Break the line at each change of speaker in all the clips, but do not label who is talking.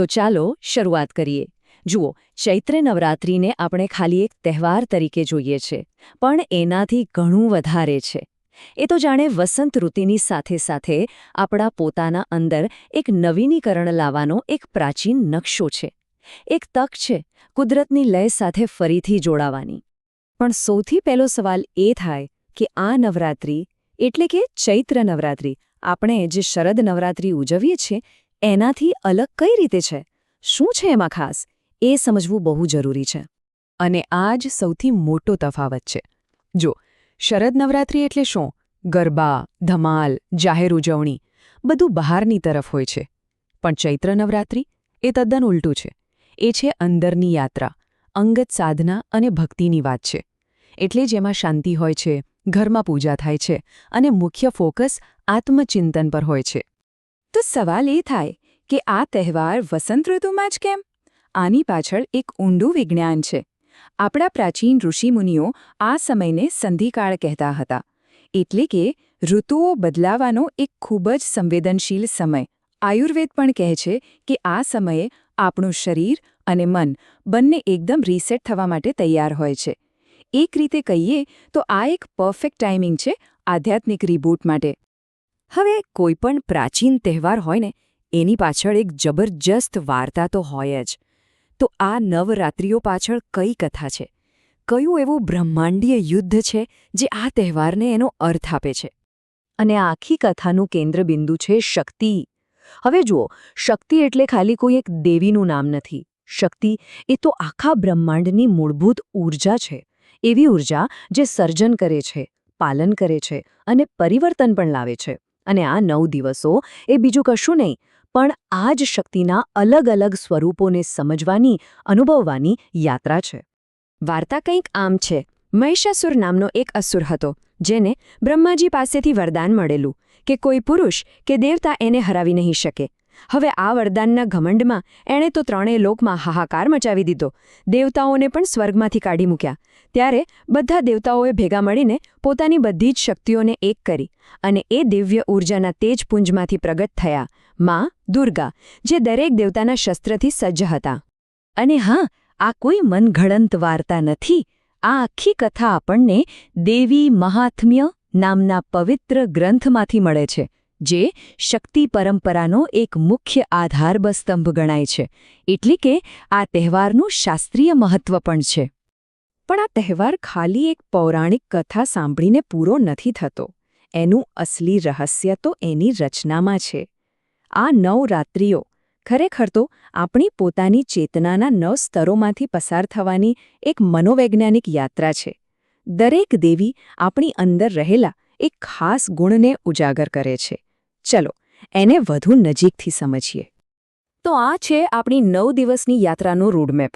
તો ચાલો શરૂઆત કરીએ. જુઓ, ચૈત્ર નવરાત્રિને આપણે ખાલી એક તહેવાર તરીકે જોઈએ છે, પણ એનાથી ઘણું વધારે છે. એ તો જાણે વસંત ઋતુની સાથે સાથે આપણા પોતાના અંદર એક નવીનીકરણ લાવવાનો એક પ્રાચીન નકશો છે. એક તક છે કુદરતની લય સાથે ફરીથી જોડાવાની. પણ સૌથી પહેલો સવાલ એ થાય કે આ નવરાત્રિ એટલે કે ચૈત્ર નવરાત્રિ આપણે જે શરદ નવરાત્રિ ઉજવીએ છીએ એનાથી અલગ કઈ રીતે છે? શું છે એમાં ખાસ? એ સમજવું બહુ જરૂરી છે.
અને આ જ સૌથી મોટો તફાવત છે. જો શરદ નવરાત્રિ એટલે શું? ગરબા, ધમાલ, જાહેર ઉજવણી બધું બહારની તરફ હોય છે. પણ ચૈત્ર નવરાત્રિ એ તદ્દન ઉલટું છે. એ છે અંદરની યાત્રા, અંગત સાધના અને ભક્તિની વાત છે. એટલે જ એમાં શાંતિ હોય છે, ઘરમાં પૂજા થાય છે અને મુખ્ય ફોકસ આત્મચિંતન પર હોય છે.
તો સવાલ એ થાય કે આ તહેવાર વસંત ઋતુમાં જ કેમ? આની પાછળ એક ઊંડું વિજ્ઞાન છે. આપણા પ્રાચીન ઋષિમુનિઓ આ સમયને સંધિકાળ કહેતા હતા. એટલે કે ઋતુઓ બદલાવાનો એક ખૂબ જ સંવેદનશીલ સમય. આયુર્વેદ પણ કહે છે કે આ સમયે આપણું શરીર અને મન બંને એકદમ રીસેટ થવા માટે તૈયાર હોય છે. એક રીતે કહીએ તો આ એક પરફેક્ટ ટાઈમિંગ છે આધ્યાત્મિક રીબૂટ માટે. હવે કોઈ પણ પ્રાચીન તહેવાર હોય ને એની પાછળ એક જબરજસ્ત વાર્તા તો હોય જ. તો આ નવરાત્રિઓ પાછળ કઈ કથા છે? કયું એવું બ્રહ્માંડીય યુદ્ધ છે જે આ તહેવારને એનો અર્થ આપે છે?
અને આ આખી કથાનું કેન્દ્રબિંદુ છે શક્તિ. હવે જુઓ, શક્તિ એટલે ખાલી કોઈ એક દેવીનું નામ નથી. શક્તિ એ તો આખા બ્રહ્માંડની મૂળભૂત ઊર્જા છે. એવી ઊર્જા જે સર્જન કરે છે, પાલન કરે છે અને પરિવર્તન પણ લાવે છે. અને આ 9 દિવસો એ બીજું કશું નહીં, પણ આ જ શક્તિના અલગ અલગ સ્વરૂપોને સમજવાની, અનુભવવાની યાત્રા છે.
વાર્તા કંઈક આમ છે. મહિષાસુર નામનો એક અસુર હતો, જેને બ્રહ્માજી પાસેથી વરદાન મળેલું કે કોઈ પુરુષ કે દેવતા એને હરાવી નહીં શકે. હવે આ વરદાનના ઘમંડમાં એણે તો ત્રણેય લોકમાં હાહાકાર મચાવી દીધો. દેવતાઓને પણ સ્વર્ગમાંથી કાઢી મૂક્યા. ત્યારે બધા દેવતાઓએ ભેગા મળીને પોતાની બધી જ શક્તિઓને એક કરી અને એ દિવ્ય ઊર્જાના તેજપુંજમાંથી પ્રગટ થયા માં દુર્ગા, જે દરેક દેવતાના શસ્ત્રથી સજ્જ હતા.
અને હા, આ કોઈ મનઘડંત વાર્તા નથી. આ આખી કથા આપણને દેવી મહાત્મ્ય નામના પવિત્ર ગ્રંથમાંથી મળે છે, જે શક્તિ પરંપરાનો એક મુખ્ય આધારસ્તંભ ગણાય છે. એટલે કે આ તહેવારનું શાસ્ત્રીય મહત્વ પણ છે.
પણ આ તહેવાર ખાલી એક પૌરાણિક કથા સાંભળીને પૂરો નથી થતો. એનું અસલી રહસ્ય તો એની રચનામાં છે. આ 9 રાત્રિઓ ખરેખર તો આપણી પોતાની ચેતનાના 9 સ્તરોમાંથી પસાર થવાની એક મનોવૈજ્ઞાનિક યાત્રા છે. દરેક દેવી આપણી અંદર રહેલા એક ખાસ ગુણને ઉજાગર કરે છે. ચલો એને વધુ નજીકથી સમજીએ. તો આ છે આપણી 9 દિવસની યાત્રાનો રોડમેપ.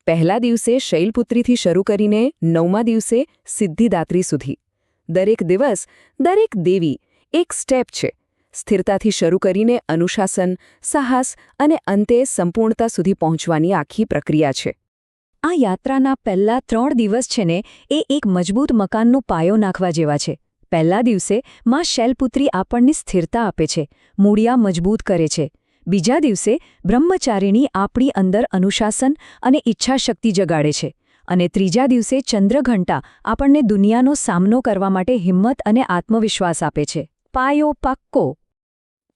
પહેલા દિવસે શૈલપુત્રીથી શરૂ કરીને 9મા દિવસે સિદ્ધિદાત્રી સુધી. દરેક દિવસ, દરેક દેવી એક સ્ટેપ છે. સ્થિરતાથી શરૂ કરીને અનુશાસન, સાહસ અને અંતે સંપૂર્ણતા સુધી પહોંચવાની આખી પ્રક્રિયા છે.
આ યાત્રાના પહેલા 3 દિવસ છે ને એ એક મજબૂત મકાનનો પાયો નાખવા જેવા છે. પહેલા દિવસે માં શૈલપુત્રી આપણને સ્થિરતા આપે છે, મૂળિયા મજબૂત કરે છે. બીજા દિવસે બ્રહ્મચારિણી આપણી અંદર અનુશાસન અને ઈચ્છાશક્તિ જગાડે છે. અને ત્રીજા દિવસે ચંદ્રઘંટા આપણને દુનિયાનો સામનો કરવા માટે હિંમત અને આત્મવિશ્વાસ આપે છે. પાયો પાક્કો.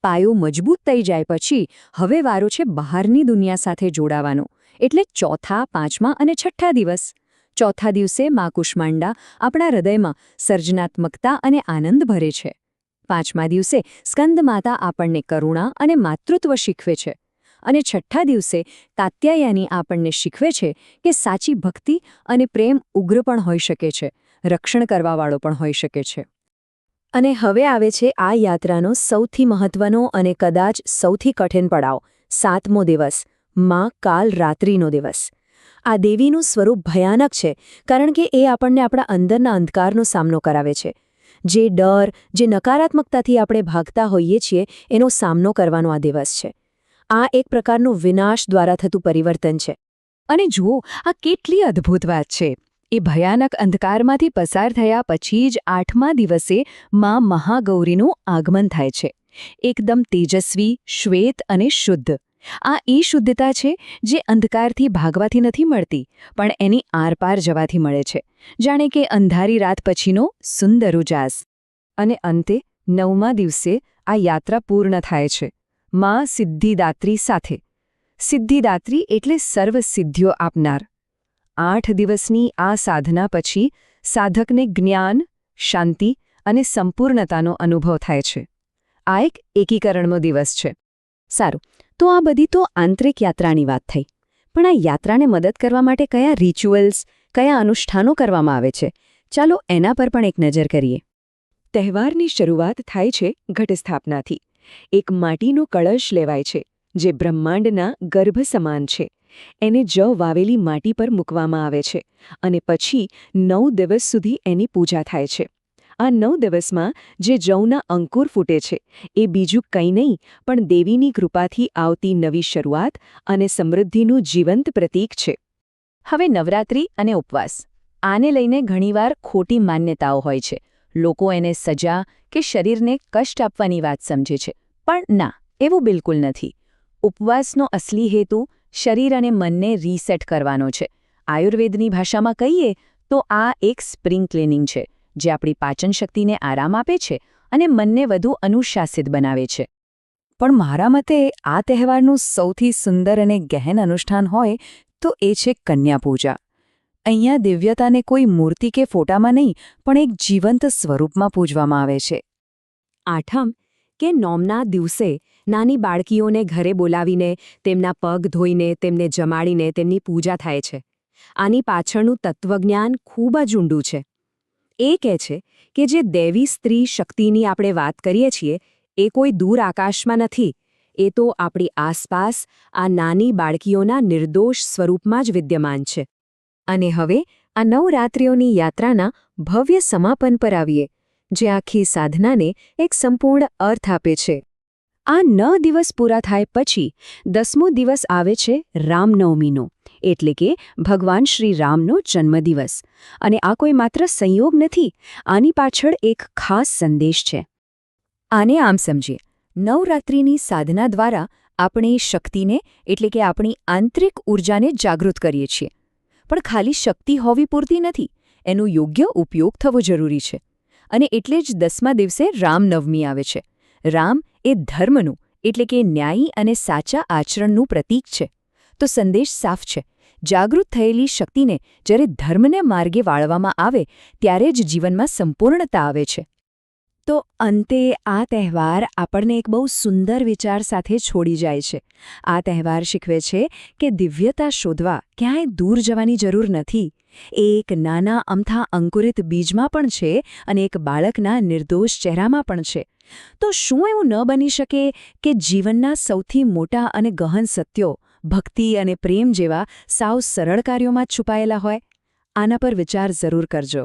પાયો મજબૂત થઈ જાય પછી હવે વારો છે બહારની દુનિયા સાથે જોડાવાનો. એટલે ચોથા, 5મા અને 6ઠ્ઠા દિવસ. ચોથા દિવસે માં કુષ્માંડા આપણા હૃદયમાં સર્જનાત્મકતા અને આનંદ ભરે છે. 5મા દિવસે સ્કંદમાતા આપણને કરુણા અને માતૃત્વ શીખવે છે. અને 6ઠ્ઠા દિવસે કાત્યાયની આપણને શીખવે છે કે સાચી ભક્તિ અને પ્રેમ ઉગ્ર પણ હોઈ શકે છે, રક્ષણ કરવાવાળો પણ હોઈ શકે છે. અને હવે આવે છે આ યાત્રાનો સૌથી મહત્વનો અને કદાચ સૌથી કઠિન પડાવ, 7મો દિવસ, માં કાલ રાત્રિનો દિવસ. આ દેવીનું સ્વરૂપ ભયાનક છે, કારણ કે એ આપણને આપણા અંદરના અંધકારનો સામનો કરાવે છે. જે ડર, જે નકારાત્મકતાથી આપણે ભાગતા હોઈએ છીએ એનો સામનો કરવાનો આ દિવસ છે. આ એક પ્રકારનું વિનાશ દ્વારા થતું પરિવર્તન છે. અને જુઓ, આ કેટલી અદ્ભુત વાત છે. એ ભયાનક અંધકારમાંથી પસાર થયા પછી જ 8મા દિવસે માં મહાગૌરીનું આગમન થાય છે. એકદમ તેજસ્વી, શ્વેત અને શુદ્ધ. આ એ શુદ્ધતા છે જે અંધકારથી ભાગવાથી નથી મળતી પણ એની આરપાર જવાથી મળે છે, જાણે કે અંધારી રાત પછીનો સુંદર ઉજાસ. અને અંતે 9મા દિવસે આ યાત્રા પૂર્ણ થાય છે માં સિદ્ધિદાત્રી સાથે. સિદ્ધિદાત્રી એટલે સર્વ સિદ્ધિઓ આપનાર. 8 દિવસની આ સાધના પછી સાધકને જ્ઞાન, શાંતિ અને સંપૂર્ણતાનો અનુભવ થાય છે. આ એક એકીકરણનો દિવસ છે. સારું, તો આ બધી તો આંતરિક યાત્રાની વાત થઈ. પણ આ યાત્રાને મદદ કરવા માટે કયા રિચ્યુઅલ્સ, કયા અનુષ્ઠાનો કરવામાં આવે છે? ચાલો એના પર પણ એક નજર કરીએ.
તહેવારની શરૂઆત થાય છે ઘટસ્થાપનાથી. એક માટીનો કળશ લેવાય છે જે બ્રહ્માંડના ગર્ભ સમાન છે. એને જવ વાવેલી માટી પર મૂકવામાં આવે છે અને પછી 9 દિવસ સુધી એની પૂજા થાય છે. આ 9 દિવસમાં જે જવના અંકુર ફૂટે છે એ બીજું કંઈ નહીં પણ દેવીની કૃપાથી આવતી નવી શરૂઆત અને સમૃદ્ધિનું જીવંત પ્રતીક છે.
હવે નવરાત્રિ અને ઉપવાસ. આને લઈને ઘણીવાર ખોટી માન્યતાઓ હોય છે. લોકો એને સજા કે શરીરને કષ્ટ આપવાની વાત સમજે છે. પણ ના, એવું બિલકુલ નથી. ઉપવાસનો અસલી હેતુ શરીર અને મનને રીસેટ કરવાનો છે. આયુર્વેદની ભાષામાં કહીએ તો આ એક સ્પ્રિંગ ક્લિનિંગ છે, જે આપણી પાચન શક્તિને આરામ આપે છે અને મનને વધુ અનુશાસિત બનાવે છે. પણ મારા મતે આ તહેવારનું સૌથી સુંદર અને ગહેન અનુષ્ઠાન હોય તો એ છે કન્યા પૂજા. અહીંયા દિવ્યતાને કોઈ મૂર્તિ કે ફોટામાં નહીં પણ એક જીવંત સ્વરૂપમાં પૂજવામાં આવે છે.
આઠમ કે 9મના દિવસે નાની બાળકીઓને ઘરે બોલાવીને તેમના પગ ધોઈને તેમને જમાડીને તેમની પૂજા થાય છે. આની પાછળનું તત્વજ્ઞાન ખૂબ જ ઊંડું છે. એ કહે છે કે જે દેવી સ્ત્રી શક્તિની આપણે વાત કરીએ છીએ એ કોઈ દૂર આકાશમાં નથી. એ તો આપણી આસપાસ આ નાની બાળકીઓના નિર્દોષ સ્વરૂપમાં જ વિદ્યમાન છે.
અને હવે આ નવરાત્રિઓની યાત્રાના ભવ્ય સમાપન પર આવીએ, જે આખી સાધનાને એક સંપૂર્ણ અર્થ આપે છે. આ 9 દિવસ પૂરા થાય પછી 10મો દિવસ આવે છે રામનવમીનો, એટલે કે ભગવાન શ્રી રામનો જન્મદિવસ. અને આ કોઈ માત્ર સંયોગ નથી, આની પાછળ એક ખાસ સંદેશ છે. આને આમ સમજીએ, નવરાત્રિની સાધના દ્વારા આપણે શક્તિને એટલે કે આપણી આંતરિક ઊર્જાને જાગૃત કરીએ છીએ. પણ ખાલી શક્તિ હોવી પૂરતી નથી, એનો યોગ્ય ઉપયોગ થવો જરૂરી છે. અને એટલે જ 10મા દિવસે રામનવમી આવે છે. રામ એ ધર્મનું એટલે કે ન્યાયી અને સાચા આચરણનું પ્રતીક છે. તો સંદેશ સાફ છે. જાગૃત થયેલી શક્તિને જ્યારે ધર્મને માર્ગે વાળવામાં આવે ત્યારે જ જીવનમાં સંપૂર્ણતા આવે છે. તો અંતે આ તહેવાર આપણને એક બહુ સુંદર વિચાર સાથે છોડી જાય છે. આ તહેવાર શીખવે છે કે દિવ્યતા શોધવા ક્યાંય દૂર જવાની જરૂર નથી. એ એક નાના અમથા અંકુરિત બીજમાં પણ છે અને એક બાળકના નિર્દોષ ચહેરામાં પણ છે. તો શું એવું ન બની શકે કે જીવનના સૌથી મોટા અને ગહન સત્યો ભક્તિ અને પ્રેમ જેવા સાવ સરળ કાર્યોમાં જ છુપાયેલા હોય? આના પર વિચાર જરૂર કરજો.